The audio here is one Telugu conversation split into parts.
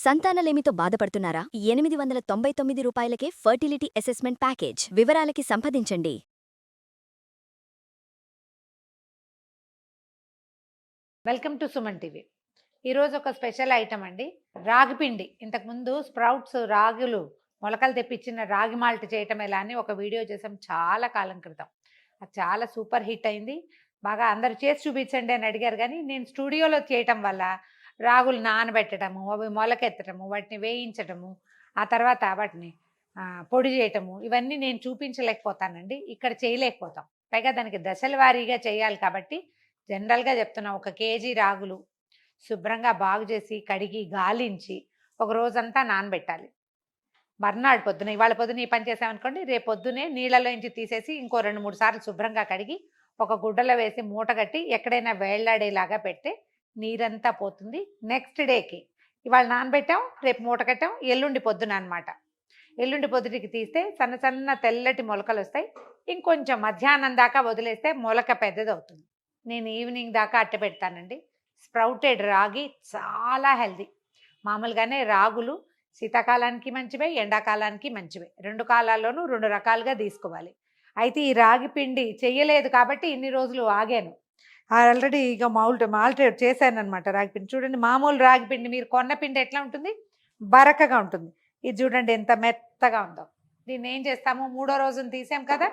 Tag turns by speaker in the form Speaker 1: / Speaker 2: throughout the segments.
Speaker 1: సంతానలేమితో బాధపడుతున్నారా? 899 రూపాయలకే ఫర్టిలిటీ అసెస్మెంట్ ప్యాకేజ్. వివరాలకి సంప్రదించండి.
Speaker 2: Welcome to Suman TV. ఈరోజు ఒక స్పెషల్ ఐటమ్ అండి, రాగి పిండి. ఇంతకుముందు స్ప్రౌట్స్ రాగులు మొలకలు తెప్పించిన రాగి మాల్ట్ చేయటం ఎలా అని ఒక వీడియో చేసాం చాలా కాలం క్రితం. అది చాలా సూపర్ హిట్ అయింది. బాగా అందరు చేసి చూపించండి అని అడిగారు, కానీ నేను స్టూడియోలో చేయటం వల్ల రాగులు నానబెట్టడము, అవి మొలకెత్తడము, వాటిని వేయించడము, ఆ తర్వాత వాటిని పొడి చేయటము, ఇవన్నీ నేను చూపించలేకపోతానండి, ఇక్కడ చేయలేకపోతాం. పైగా దానికి దశల వారీగా చేయాలి కాబట్టి జనరల్గా చెప్తున్నా, 1 కేజీ రాగులు శుభ్రంగా బాగు చేసి కడిగి గాలించి ఒక రోజంతా నానబెట్టాలి. మర్నాడు పొద్దున, ఇవాళ పొద్దున ఈ పని చేసామనుకోండి, రేపు పొద్దునే నీళ్ళలో నుంచి తీసేసి ఇంకో 2-3 సార్లు శుభ్రంగా కడిగి ఒక గుడ్డలో వేసి మూట కట్టి ఎక్కడైనా వేళ్లాడేలాగా పెడితే నీరంతా పోతుంది. నెక్స్ట్ డేకి ఇవాళ నానబెట్టాం, రేపు మూట కట్టాం, ఎల్లుండి పొద్దున అనమాట. ఎల్లుండి పొద్దుటికి తీస్తే సన్న సన్న తెల్లటి మొలకలు వస్తాయి. ఇంకొంచెం మధ్యాహ్నం దాకా వదిలేస్తే మొలక పెద్దదవుతుంది. నేను ఈవినింగ్ దాకా అట్ట పెడతానండి. స్ప్రౌటెడ్ రాగి చాలా హెల్దీ. మామూలుగానే రాగులు శీతాకాలానికి మంచివే, ఎండాకాలానికి మంచివే. 2 కాలాల్లోనూ 2 రకాలుగా తీసుకోవాలి. అయితే ఈ రాగి పిండి చెయ్యలేదు కాబట్టి ఇన్ని రోజులు ఆగాను. ఆల్రెడీ ఇక మాల్ట్ చేశాను అనమాట. రాగి పిండి చూడండి, మామూలు రాగి పిండి మీరు కొన్న పిండి ఎట్లా ఉంటుంది, బరకగా ఉంటుంది. ఇది చూడండి ఎంత మెత్తగా ఉందో. దీన్ని ఏం చేస్తాము, 3వ రోజున తీసాం కదా,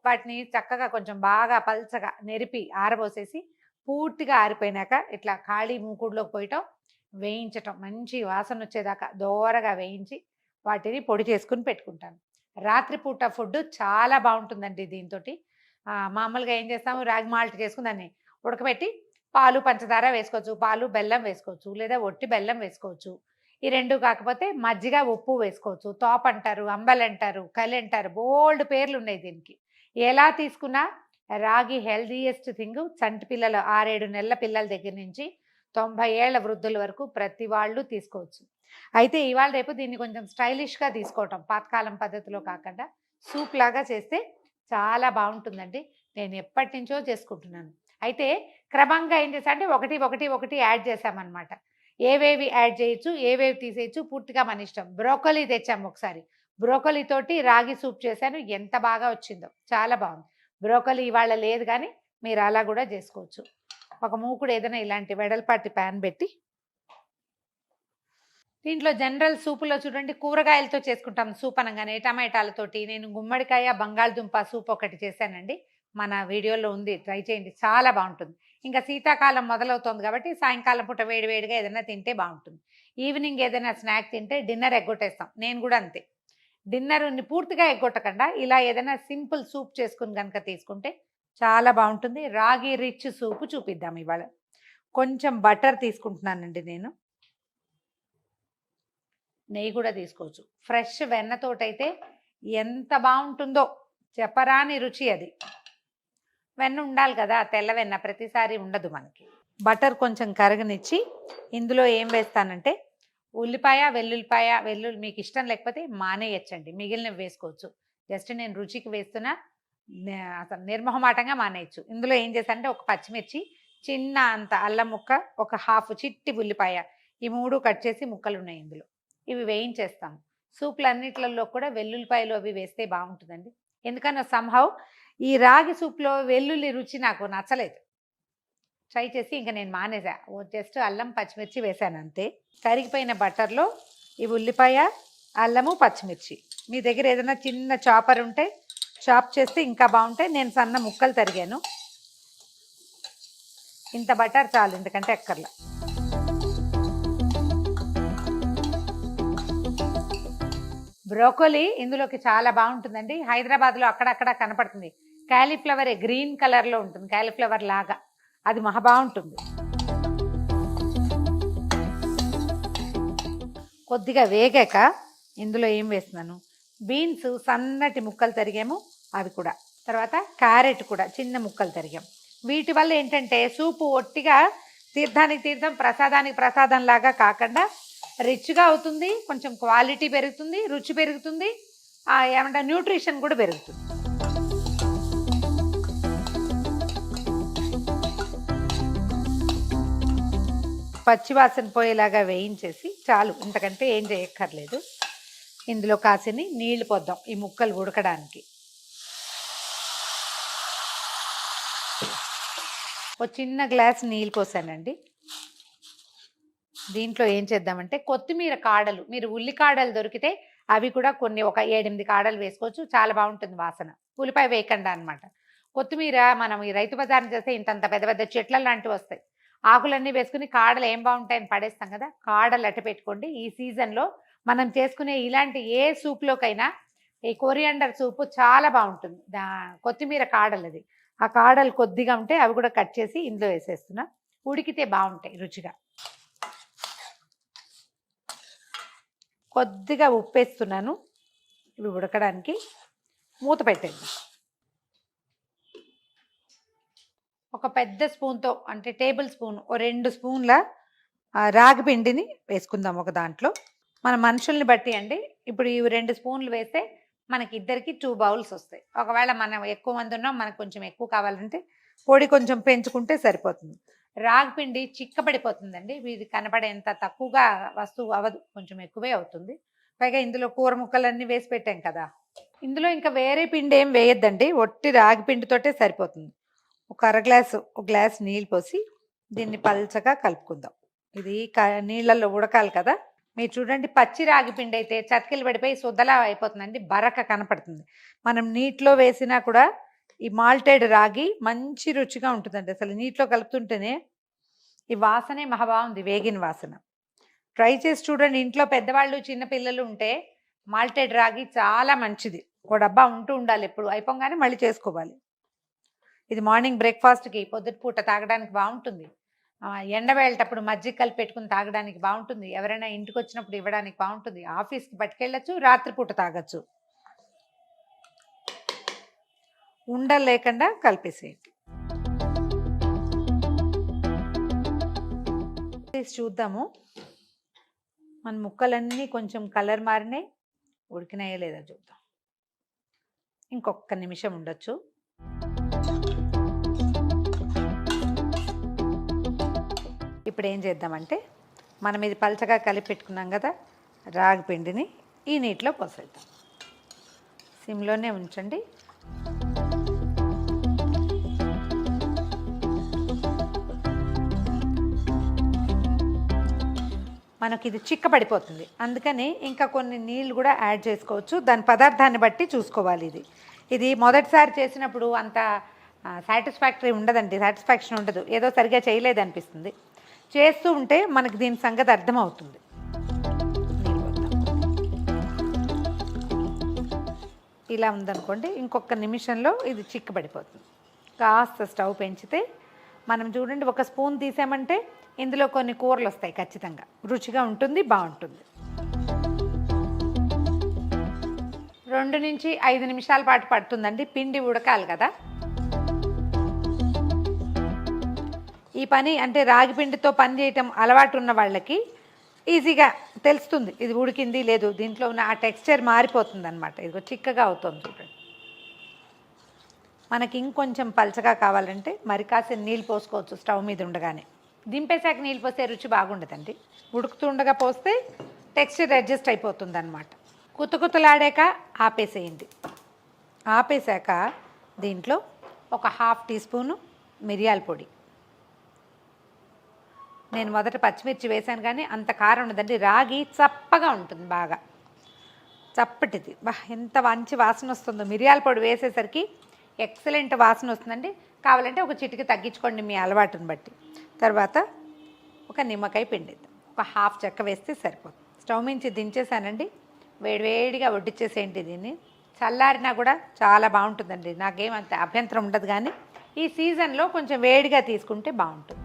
Speaker 2: వాటిని చక్కగా కొంచెం బాగా పల్చగా నెరిపి ఆరబోసేసి పూర్తిగా ఆరిపోయినాక ఇట్లా ఖాళీ మూకుడులోకి పోయటం, వేయించటం, మంచి వాసన వచ్చేదాకా దోరగా వేయించి వాటిని పొడి చేసుకుని పెట్టుకుంటాను. రాత్రిపూట ఫుడ్ చాలా బాగుంటుందండి దీంతో. మామూలుగా ఏం చేస్తాము, రాగి మాల్ట్ చేసుకుని దాన్ని ఉడకబెట్టి పాలు పంచదార వేసుకోవచ్చు, పాలు బెల్లం వేసుకోవచ్చు, లేదా ఒట్టి బెల్లం వేసుకోవచ్చు. ఈ 2 కాకపోతే మజ్జిగ ఉప్పు వేసుకోవచ్చు. తోప అంటారు, అంబల్ అంటారు, కలి అంటారు, బోల్డ్ పేర్లు ఉన్నాయి దీనికి. ఎలా తీసుకున్నా రాగి హెల్దీయెస్ట్ థింగ్. చంటి పిల్లలు 6-7 నెలల పిల్లల దగ్గర నుంచి 90 ఏళ్ల వృద్ధుల వరకు ప్రతి వాళ్ళు తీసుకోవచ్చు. అయితే ఇవాళ రేపు దీన్ని కొంచెం స్టైలిష్గా తీసుకోవటం, పాతకాలం పద్ధతిలో కాకుండా సూప్ లాగా చేస్తే చాలా బాగుంటుందండి. నేను ఎప్పటి నుంచో చేసుకుంటున్నాను. అయితే క్రమంగా ఏం చేశా అంటే ఒకటి యాడ్ చేశామన్నమాట. ఏవేవి యాడ్ చేయొచ్చు, ఏవేవి తీసేయచ్చు పూర్తిగా మన ఇష్టం. బ్రోకలీ తెచ్చాము ఒకసారి, బ్రోకలీ తోటి రాగి సూప్ చేశాను. ఎంత బాగా వచ్చిందో, చాలా బాగుంది. బ్రోకలీ ఇవాళ లేదు, కానీ మీరు అలా కూడా చేసుకోవచ్చు. ఒక మూకుడు ఏదైనా ఇలాంటి వెడల్పాటి ప్యాన్ పెట్టి దీంట్లో జనరల్ సూపులో చూడండి కూరగాయలతో చేసుకుంటాం సూప్ అనగానే, టమాటాలతోటి. నేను గుమ్మడికాయ బంగాళదుంప సూప్ ఒకటి చేశానండి, మన వీడియోలో ఉంది, ట్రై చేయండి, చాలా బాగుంటుంది. ఇంకా శీతాకాలం మొదలవుతుంది కాబట్టి సాయంకాలం పూట వేడివేడిగా ఏదైనా తింటే బాగుంటుంది. ఈవినింగ్ ఏదైనా స్నాక్ తింటే డిన్నర్ ఎగ్గొట్టేస్తాం. నేను కూడా అంతే. డిన్నర్ని పూర్తిగా ఎగ్గొట్టకుండా ఇలా ఏదైనా సింపుల్ సూప్ చేసుకుని కనుక తీసుకుంటే చాలా బాగుంటుంది. రాగి రిచ్ సూపు చూపిద్దాం ఇవాళ. కొంచెం బటర్ తీసుకుంటున్నానండి నేను. నెయ్యి కూడా తీసుకోవచ్చు. ఫ్రెష్ వెన్నతోటైతే ఎంత బాగుంటుందో, చెప్పరాని రుచి అది. వెన్న ఉండాలి కదా, తెల్ల వెన్న ప్రతిసారి ఉండదు మనకి. బటర్ కొంచెం కరగనిచ్చి ఇందులో ఏం వేస్తానంటే ఉల్లిపాయ, వెల్లుల్లి మీకు ఇష్టం లేకపోతే మానేయచ్చండి, మిగిలినవి వేసుకోవచ్చు. జస్ట్ నేను రుచికి వేస్తున్నా, అసలు నిర్మోహమాటంగా మానేయచ్చు. ఇందులో ఏం చేశానంటే ఒక పచ్చిమిర్చి, చిన్న అంత అల్లం ముక్క, ఒక హాఫ్ చిట్టి ఉల్లిపాయ, ఈ 3 కట్ చేసి ముక్కలు ఉన్నాయి ఇందులో. ఇవి వేయించేస్తాము. సూప్లన్నిట్లలో కూడా వెల్లుల్లిపాయలు అవి వేస్తే బాగుంటుందండి. ఎందుకన్నా సంహౌ ఈ రాగి సూప్లో వెల్లుల్లి రుచి నాకు నచ్చలేదు. ట్రై చేసి ఇంకా నేను మానేసా. జస్ట్ అల్లం పచ్చిమిర్చి వేసాను అంతే. కరిగిపోయిన బటర్లో ఈ ఉల్లిపాయ, అల్లము, పచ్చిమిర్చి, మీ దగ్గర ఏదైనా చిన్న చాపర్ ఉంటే చాప్ చేస్తే ఇంకా బాగుంటాయి. నేను సన్న ముక్కలు తరిగాను. ఇంత బటర్ చాలు, ఎందుకంటే ఎక్కర్లా. బ్రోకోలీ ఇందులోకి చాలా బాగుంటుందండి. హైదరాబాద్లో అక్కడక్కడ కనపడుతుంది. క్యాలీఫ్లవరే, గ్రీన్ కలర్లో ఉంటుంది, క్యాలీఫ్లవర్ లాగా, అది మహా బాగుంటుంది. కొద్దిగా వేగాక ఇందులో ఏం వేస్తున్నాను, బీన్స్ సన్నటి ముక్కలు తరిగాము అవి కూడా, తర్వాత క్యారెట్ కూడా చిన్న ముక్కలు తరిగాం. వీటి వల్ల ఏంటంటే సూపు ఒట్టిగా తీర్థానికి తీర్థం, ప్రసాదానికి ప్రసాదం లాగా కాకుండా రిచ్గా అవుతుంది, కొంచెం క్వాలిటీ పెరుగుతుంది, రుచి పెరుగుతుంది, ఏమంటే న్యూట్రిషన్ కూడా పెరుగుతుంది. పచ్చివాసన పోయేలాగా వేయించేసి చాలు, ఇంతకంటే ఏం చేయక్కర్లేదు. ఇందులో కాసిని నీళ్లు పోద్దాం ఈ ముక్కలు ఉడకడానికి. ఒక చిన్న గ్లాస్ నీళ్ళు పోసానండి. దీంట్లో ఏం చేద్దామంటే కొత్తిమీర కాడలు, మీరు ఉల్లి కాడలు దొరికితే అవి కూడా కొన్ని ఒక 7-8 కాడలు వేసుకోవచ్చు, చాలా బాగుంటుంది వాసన. ఉల్లిపాయ వేయకుండా అనమాట. కొత్తిమీర మనం ఈ రైతు బజార్ని చేస్తే ఇంతంత పెద్ద పెద్ద చెట్ల లాంటివి వస్తాయి. ఆకులన్నీ వేసుకుని కాడలు ఏం బాగుంటాయని పడేస్తాం కదా, కాడలు అట్ట పెట్టుకోండి. ఈ సీజన్లో మనం చేసుకునే ఇలాంటి ఏ సూప్లోకైనా ఈ కొరియాండర్ సూపు చాలా బాగుంటుంది. కొత్తిమీర కాడలది, ఆ కాడలు కొద్దిగా ఉంటే అవి కూడా కట్ చేసి ఇందులో వేసేస్తున్నా. ఉడికితే బాగుంటాయి రుచిగా. కొద్దిగా ఉప్పు వేస్తున్నాను ఇవి ఉడకడానికి. మూత పెట్టండి. ఒక పెద్ద స్పూన్తో అంటే టేబుల్ స్పూన్, ఓ 2 స్పూన్ల రాగి పిండిని వేసుకుందాం ఒక దాంట్లో. మన మనుషుల్ని బట్టి అండి. ఇప్పుడు ఈ 2 స్పూన్లు వేస్తే మనకి ఇద్దరికి 2 బౌల్స్ వస్తాయి. ఒకవేళ మనం ఎక్కువ మంది ఉన్నాం, మనకు కొంచెం ఎక్కువ కావాలంటే పొడి కొంచెం పెంచుకుంటే సరిపోతుంది. రాగి పిండి చిక్కబడిపోతుందండి, ఇది కనపడేంత తక్కువగా వస్తువు అవ్వదు, కొంచెం ఎక్కువే అవుతుంది. పైగా ఇందులో కూర ముక్కలన్నీ వేసి పెట్టాం కదా. ఇందులో ఇంకా వేరే పిండి ఏం వేయద్దండి, ఒట్టి రాగి పిండితోటే సరిపోతుంది. ఒక ఒక గ్లాస్ నీళ్ళు పోసి దీన్ని పల్చగా కలుపుకుందాం. ఇది నీళ్ళల్లో ఉడకాలి కదా. మీరు చూడండి, పచ్చి రాగి పిండి అయితే చతికిలు పడిపోయి సుద్దలా అయిపోతుందండి, బరక కనపడుతుంది. మనం నీటిలో వేసినా కూడా ఈ మాల్టెడ్ రాగి మంచి రుచిగా ఉంటుందండి. అసలు నీటిలో కలుపుతుంటేనే ఈ వాసనే మహా బాగుంది, వేగిన వాసన. ట్రై చేసి చూడండి. ఇంట్లో పెద్దవాళ్ళు చిన్నపిల్లలు ఉంటే మాల్టెడ్ రాగి చాలా మంచిది. ఒక డబ్బా ఉంటూ ఉండాలి, ఎప్పుడు అయిపోగానే మళ్ళీ చేసుకోవాలి. ఇది మార్నింగ్ బ్రేక్ఫాస్ట్కి పొద్దుటిపూట తాగడానికి బాగుంటుంది. ఎండవేళ్ళటప్పుడు మజ్జిగ కలిపి పెట్టుకుని తాగడానికి బాగుంటుంది. ఎవరైనా ఇంటికి వచ్చినప్పుడు ఇవ్వడానికి బాగుంటుంది. ఆఫీస్కి పట్టుకెళ్ళచ్చు, రాత్రిపూట తాగొచ్చు. ఉండలు లేకుండా కలిపేసేయండి. చూద్దాము మన ముక్కలన్నీ కొంచెం కలర్ మారినాయి, ఉడికినాయో లేదా చూద్దాం. ఇంకొక నిమిషం ఉండొచ్చు. ఇప్పుడు ఏం చేద్దామంటే, మనం ఇది పలచగా కలిపి పెట్టుకున్నాం కదా రాగి పిండిని, ఈ నీటిలో పోసేద్దాం. సిమ్లోనే ఉంచండి. మనకి ఇది చిక్కబడిపోతుంది, అందుకని ఇంకా కొన్ని నీళ్ళు కూడా యాడ్ చేసుకోవచ్చు. దాని పదార్థాన్ని బట్టి చూసుకోవాలి. ఇది మొదటిసారి చేసినప్పుడు అంత సాటిస్ఫాక్టరీ ఉండదండి, సాటిస్ఫాక్షన్ ఉండదు, ఏదో సరిగా చేయలేదు అనిపిస్తుంది. చేస్తూ ఉంటే మనకి దీని సంగతి అర్థమవుతుంది. ఇలా ఉందనుకోండి, ఇంకొక నిమిషంలో ఇది చిక్కబడిపోతుంది. కాస్త స్టవ్ పెంచితే మనం చూడండి, ఒక స్పూన్ తీసామంటే ఇందులో కొన్ని కూరలు వస్తాయి, ఖచ్చితంగా రుచిగా ఉంటుంది, బాగుంటుంది. 2 నుంచి 5 నిమిషాల పాటు పడుతుందండి, పిండి ఉడకాలి కదా. ఈ పని అంటే రాగి పిండితో పని చేయటం అలవాటు ఉన్న వాళ్ళకి ఈజీగా తెలుస్తుంది, ఇది ఉడికింది లేదు. దీంట్లో ఉన్న ఆ టెక్స్చర్ మారిపోతుంది అనమాట. ఇది చిక్కగా అవుతుంది చూడండి. మనకి ఇంకొంచెం పలచగా కావాలంటే మరి కాసిన నీళ్ళు పోసుకోవచ్చు స్టవ్ మీద ఉండగానే. దింపేశాక నీళ్ళు పోస్తే రుచి బాగుండదండి, ఉడుకుతుండగా పోస్తే టెక్స్చర్ అడ్జస్ట్ అయిపోతుంది అనమాట. కుతకుతలాడాక ఆపేసేయండి. ఆపేశాక దీంట్లో ఒక 1/2 టీ స్పూను మిరియాల పొడి. నేను మొదట పచ్చిమిర్చి వేసాను కానీ అంత కారం ఉండదండి, రాగి చప్పగా ఉంటుంది, బాగా చప్పటిది. ఎంత మంచి వాసన వస్తుందో, మిరియాల పొడి వేసేసరికి ఎక్సలెంట్ వాసన వస్తుందండి. కావాలంటే ఒక చిటికి తగ్గించుకోండి మీ అలవాటుని బట్టి. తర్వాత ఒక నిమ్మకాయ పిండిద్దాం, ఒక 1/2 చెక్క వేస్తే సరిపోతుంది. స్టవ్ మించి దించేసానండి, వేడివేడిగా వడ్డిచ్చేసేయండి. దీన్ని చల్లారినా కూడా చాలా బాగుంటుందండి, నాకేమంత అభ్యంతరం ఉండదు. కానీ ఈ సీజన్లో కొంచెం వేడిగా తీసుకుంటే బాగుంటుంది.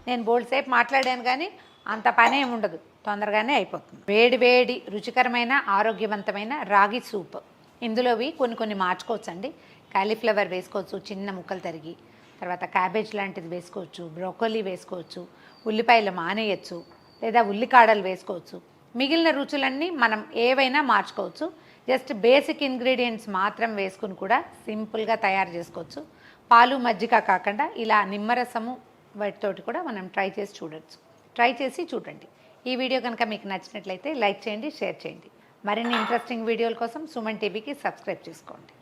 Speaker 2: నేను బోల్డ్ సేపు మాట్లాడాను కానీ అంత పని ఏమి ఉండదు, తొందరగానే అయిపోతుంది. వేడి వేడి రుచికరమైన ఆరోగ్యవంతమైన రాగి సూప్. ఇందులోవి కొన్ని మార్చుకోవచ్చు అండి. కాలీఫ్లవర్ వేసుకోవచ్చు చిన్న ముక్కలు తరిగి, తర్వాత క్యాబేజ్ లాంటిది వేసుకోవచ్చు, బ్రోకోలీ వేసుకోవచ్చు, ఉల్లిపాయలు మానేయచ్చు, లేదా ఉల్లికాడలు వేసుకోవచ్చు. మిగిలిన రుచులన్నీ మనం ఏవైనా మార్చుకోవచ్చు. జస్ట్ బేసిక్ ఇంగ్రీడియంట్స్ మాత్రం వేసుకుని కూడా సింపుల్గా తయారు చేసుకోవచ్చు. పాలు మజ్జిగ కాకుండా ఇలా నిమ్మరసము వాటితోటి కూడా మనం ట్రై చేసి చూడండి. ఈ వీడియో కనుక మీకు నచ్చినట్లయితే లైక్ చేయండి, షేర్ చేయండి. మరిన్ని ఇంట్రెస్టింగ్ వీడియోల కోసం సుమన్ టీవీకి సబ్స్క్రైబ్ చేసుకోండి.